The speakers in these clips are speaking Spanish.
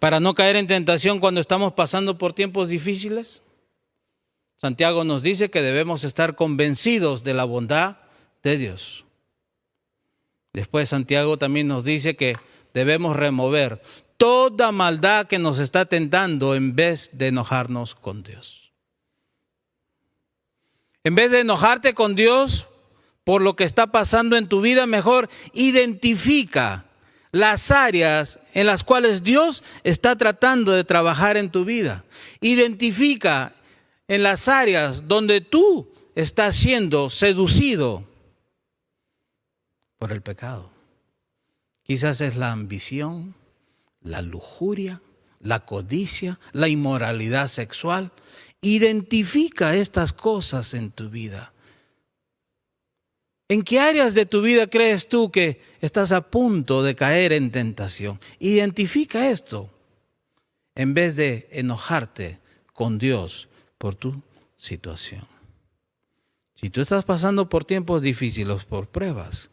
para no caer en tentación cuando estamos pasando por tiempos difíciles? Santiago nos dice que debemos estar convencidos de la bondad de Dios. Después Santiago también nos dice que debemos remover toda maldad que nos está tentando en vez de enojarnos con Dios. En vez de enojarte con Dios por lo que está pasando en tu vida, mejor identifica las áreas en las cuales Dios está tratando de trabajar en tu vida. Identifica en las áreas donde tú estás siendo seducido por el pecado. Quizás es la ambición, la lujuria, la codicia, la inmoralidad sexual. Identifica estas cosas en tu vida. ¿En qué áreas de tu vida crees tú que estás a punto de caer en tentación? Identifica esto en vez de enojarte con Dios por tu situación. Si tú estás pasando por tiempos difíciles, por pruebas,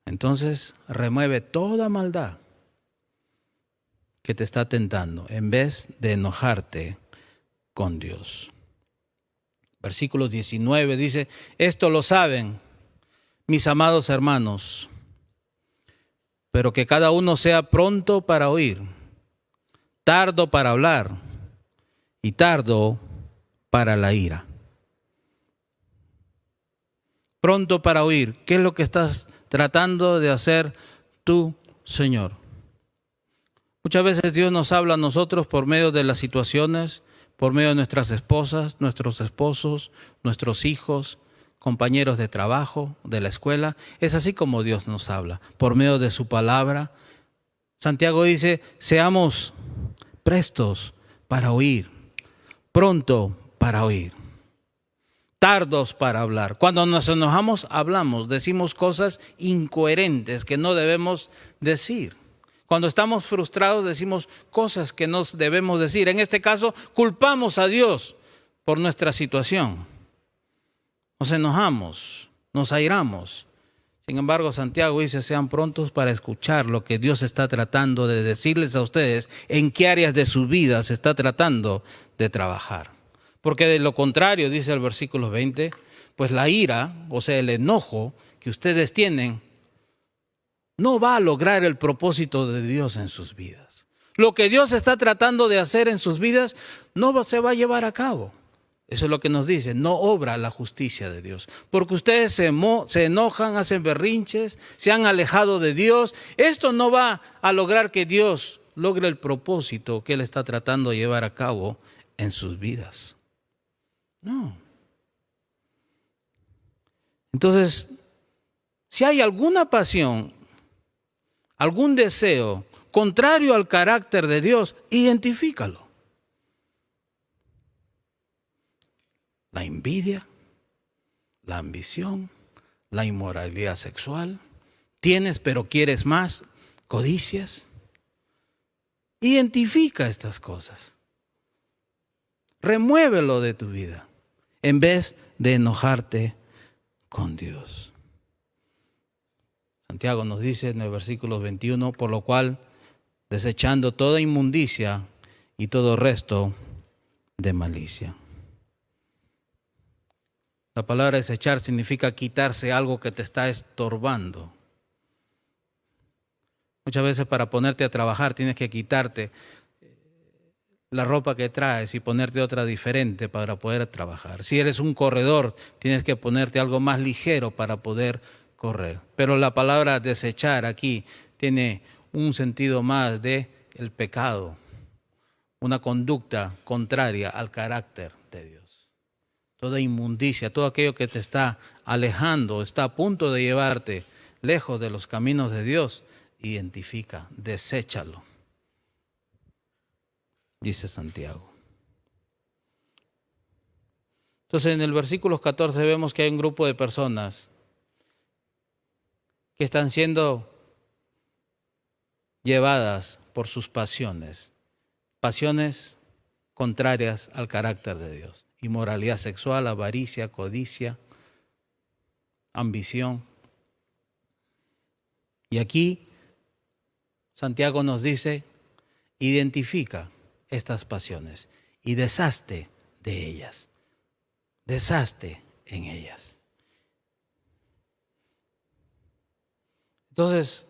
entonces remueve toda maldad que te está tentando en vez de enojarte con Dios. Versículo 19 dice, esto lo saben mis amados hermanos, pero que cada uno sea pronto para oír, tardo para hablar y tardo para la ira. Pronto para oír. ¿Qué es lo que estás tratando de hacer tú, Señor? Muchas veces Dios nos habla a nosotros por medio de las situaciones, por medio de nuestras esposas, nuestros esposos, nuestros hijos, compañeros de trabajo, de la escuela. Es así como Dios nos habla, por medio de su palabra. Santiago dice, seamos prestos para oír, pronto para oír, tardos para hablar. Cuando nos enojamos, hablamos, decimos cosas incoherentes que no debemos decir. Cuando estamos frustrados, decimos cosas que no debemos decir. En este caso, culpamos a Dios por nuestra situación. Nos enojamos, nos airamos. Sin embargo, Santiago dice, sean prontos para escuchar lo que Dios está tratando de decirles a ustedes, en qué áreas de su vida se está tratando de trabajar. Porque de lo contrario, dice el versículo 20, pues la ira, o sea, el enojo que ustedes tienen, no va a lograr el propósito de Dios en sus vidas. Lo que Dios está tratando de hacer en sus vidas no se va a llevar a cabo. Eso es lo que nos dice, no obra la justicia de Dios. Porque ustedes se enojan, hacen berrinches, se han alejado de Dios. Esto no va a lograr que Dios logre el propósito que Él está tratando de llevar a cabo en sus vidas. No. Entonces, si hay alguna pasión, algún deseo contrario al carácter de Dios, identifícalo. La envidia, la ambición, la inmoralidad sexual. Tienes pero quieres más, codicias. Identifica estas cosas. Remuévelo de tu vida en vez de enojarte con Dios. Santiago nos dice en el versículo 21, por lo cual, desechando toda inmundicia y todo resto de malicia. La palabra desechar significa quitarse algo que te está estorbando. Muchas veces para ponerte a trabajar tienes que quitarte la ropa que traes y ponerte otra diferente para poder trabajar. Si eres un corredor, tienes que ponerte algo más ligero para poder correr. Pero la palabra desechar aquí tiene un sentido más de el pecado, una conducta contraria al carácter de Dios. Toda inmundicia, todo aquello que te está alejando, está a punto de llevarte lejos de los caminos de Dios, identifica, deséchalo, dice Santiago. Entonces en el versículo 14 vemos que hay un grupo de personas que están siendo llevadas por sus pasiones contrarias al carácter de Dios. Inmoralidad sexual, avaricia, codicia, ambición. Y aquí Santiago nos dice, Identifica estas pasiones y deshazte de ellas. Deshazte en ellas. Entonces,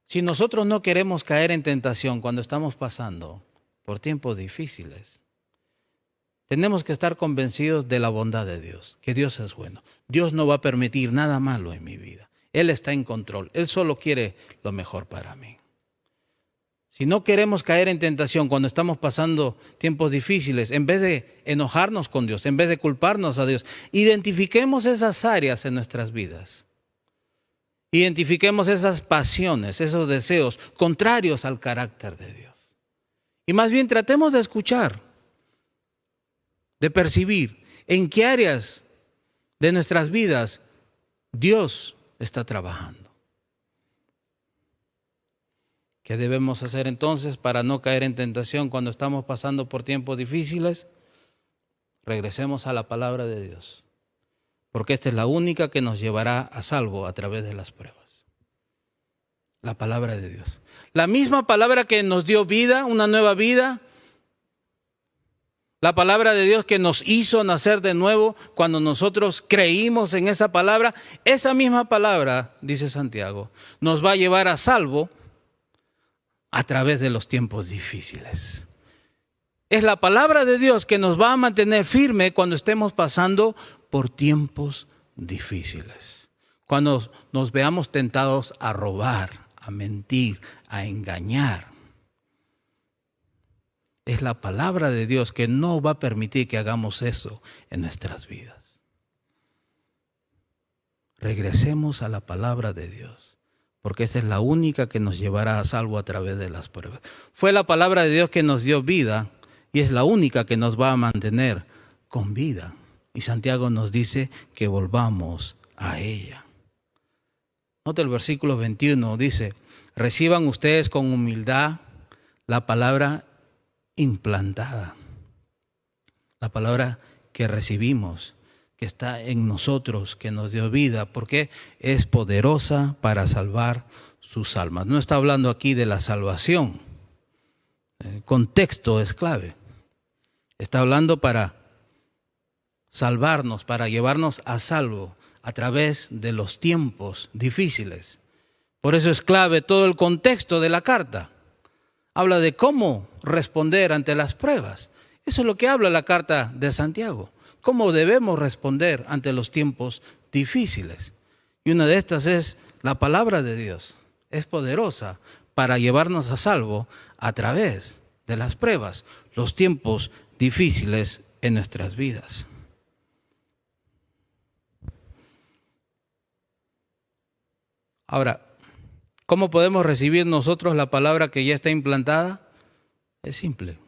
si nosotros no queremos caer en tentación cuando estamos pasando por tiempos difíciles, tenemos que estar convencidos de la bondad de Dios, que Dios es bueno. Dios no va a permitir nada malo en mi vida. Él está en control. Él solo quiere lo mejor para mí. Si no queremos caer en tentación cuando estamos pasando tiempos difíciles, en vez de enojarnos con Dios, en vez de culparnos a Dios, identifiquemos esas áreas en nuestras vidas. Identifiquemos esas pasiones, esos deseos contrarios al carácter de Dios. Y más bien tratemos de escuchar, de percibir en qué áreas de nuestras vidas Dios está trabajando. ¿Qué debemos hacer entonces para no caer en tentación cuando estamos pasando por tiempos difíciles? Regresemos a la palabra de Dios, porque esta es la única que nos llevará a salvo a través de las pruebas. La palabra de Dios. La misma palabra que nos dio vida, una nueva vida. La palabra de Dios que nos hizo nacer de nuevo cuando nosotros creímos en esa palabra. Esa misma palabra, dice Santiago, nos va a llevar a salvo a través de los tiempos difíciles. Es la palabra de Dios que nos va a mantener firme cuando estemos pasando por tiempos difíciles. Cuando nos veamos tentados a robar, a mentir, a engañar. Es la palabra de Dios que no va a permitir que hagamos eso en nuestras vidas. Regresemos a la palabra de Dios, porque esta es la única que nos llevará a salvo a través de las pruebas. Fue la palabra de Dios que nos dio vida y es la única que nos va a mantener con vida. Y Santiago nos dice que volvamos a ella. Nota el versículo 21, dice, reciban ustedes con humildad la palabra implantada, la palabra que recibimos, que está en nosotros, que nos dio vida, porque es poderosa para salvar sus almas. No está hablando aquí de la salvación. El contexto es clave. Está hablando para salvarnos, para llevarnos a salvo a través de los tiempos difíciles. Por eso es clave todo el contexto de la carta. Habla de cómo responder ante las pruebas. Eso es lo que habla la carta de Santiago. Cómo debemos responder ante los tiempos difíciles. Y una de estas es la palabra de Dios. Es poderosa para llevarnos a salvo a través de las pruebas, los tiempos difíciles en nuestras vidas. Ahora, ¿cómo podemos recibir nosotros la palabra que ya está implantada? Es simple.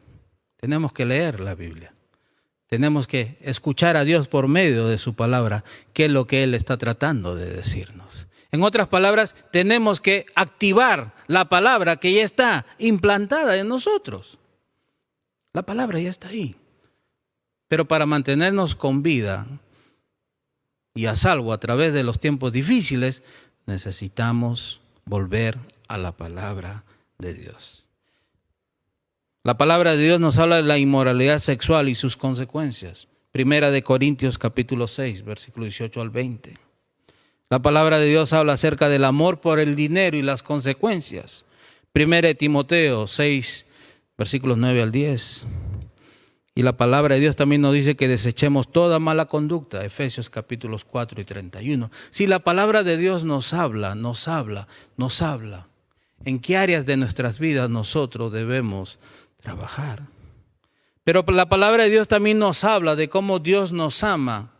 Tenemos que leer la Biblia. Tenemos que escuchar a Dios por medio de su palabra, qué es lo que Él está tratando de decirnos. En otras palabras, tenemos que activar la palabra que ya está implantada en nosotros. La palabra ya está ahí. Pero para mantenernos con vida y a salvo a través de los tiempos difíciles, necesitamos volver a la palabra de Dios. La palabra de Dios nos habla de la inmoralidad sexual y sus consecuencias. Primera de Corintios capítulo 6, versículo 18 al 20. La palabra de Dios habla acerca del amor por el dinero y las consecuencias. Primera de Timoteo 6, versículos 9 al 10. Y la palabra de Dios también nos dice que desechemos toda mala conducta. Efesios capítulos 4 y 31. Si la palabra de Dios nos habla. ¿En qué áreas de nuestras vidas nosotros debemos trabajar? Pero la palabra de Dios también nos habla de cómo Dios nos ama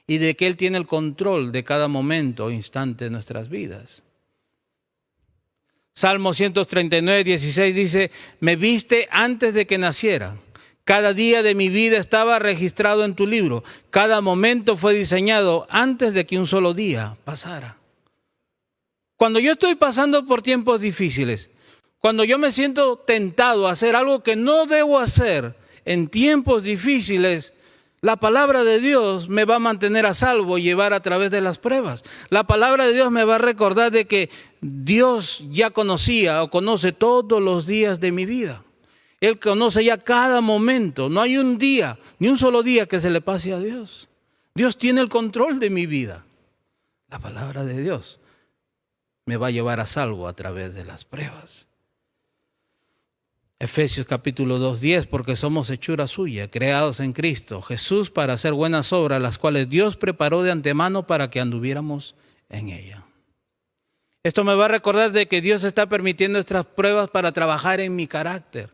y de que Él tiene el control de cada momento o instante de nuestras vidas. Salmo 139, 16 dice, me viste antes de que naciera. Cada día de mi vida estaba registrado en tu libro. Cada momento fue diseñado antes de que un solo día pasara. Cuando yo estoy pasando por tiempos difíciles, cuando yo me siento tentado a hacer algo que no debo hacer en tiempos difíciles, La palabra de Dios me va a mantener a salvo y llevar a través de las pruebas. La palabra de Dios me va a recordar de que Dios ya conocía o conoce todos los días de mi vida. Él conoce ya cada momento. No hay un día, ni un solo día que se le pase a Dios. Dios tiene el control de mi vida. La palabra de Dios me va a llevar a salvo a través de las pruebas. Efesios capítulo 2:10, porque somos hechura suya, creados en Cristo Jesús para hacer buenas obras, las cuales Dios preparó de antemano para que anduviéramos en ella. Esto me va a recordar de que Dios está permitiendo estas pruebas para trabajar en mi carácter,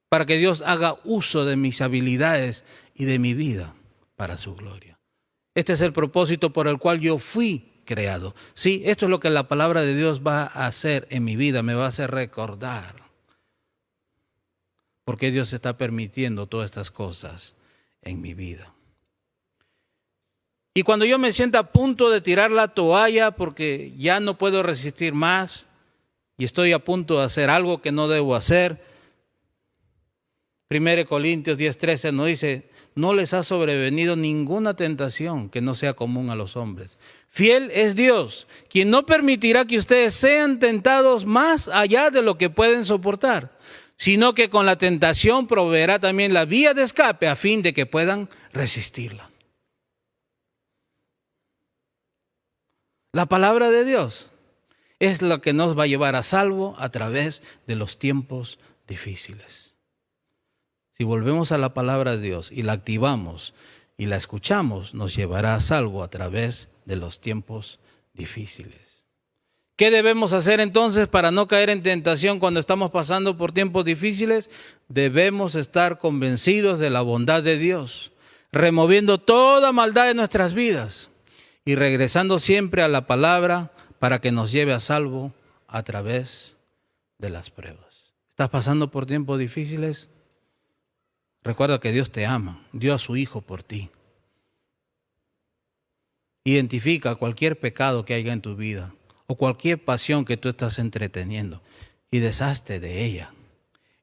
para que Dios haga uso de mis habilidades y de mi vida para su gloria. Este es el propósito por el cual yo fui creado. Sí, esto es lo que la palabra de Dios va a hacer en mi vida, me va a hacer recordar por qué Dios está permitiendo todas estas cosas en mi vida. Y cuando yo me sienta a punto de tirar la toalla porque ya no puedo resistir más y estoy a punto de hacer algo que no debo hacer, 1 Corintios 10:13 nos dice: no les ha sobrevenido ninguna tentación que no sea común a los hombres. Fiel es Dios, quien no permitirá que ustedes sean tentados más allá de lo que pueden soportar, sino que con la tentación proveerá también la vía de escape a fin de que puedan resistirla. La palabra de Dios es la que nos va a llevar a salvo a través de los tiempos difíciles. Si volvemos a la palabra de Dios y la activamos y la escuchamos, nos llevará a salvo a través de los tiempos difíciles. ¿Qué debemos hacer entonces para no caer en tentación cuando estamos pasando por tiempos difíciles? Debemos estar convencidos de la bondad de Dios, removiendo toda maldad de nuestras vidas y regresando siempre a la palabra para que nos lleve a salvo a través de las pruebas. ¿Estás pasando por tiempos difíciles? Recuerda que Dios te ama, dio a su Hijo por ti. Identifica cualquier pecado que haya en tu vida o cualquier pasión que tú estás entreteniendo y deshazte de ella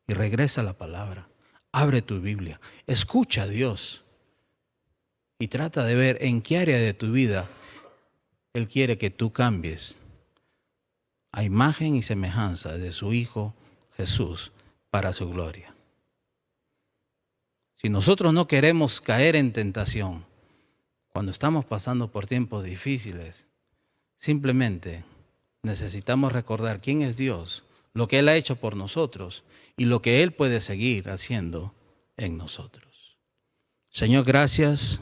y regresa a la palabra. Abre tu Biblia, escucha a Dios y trata de ver en qué área de tu vida Él quiere que tú cambies a imagen y semejanza de su Hijo Jesús para su gloria. Si nosotros no queremos caer en tentación cuando estamos pasando por tiempos difíciles, simplemente necesitamos recordar quién es Dios, lo que Él ha hecho por nosotros y lo que Él puede seguir haciendo en nosotros. Señor, gracias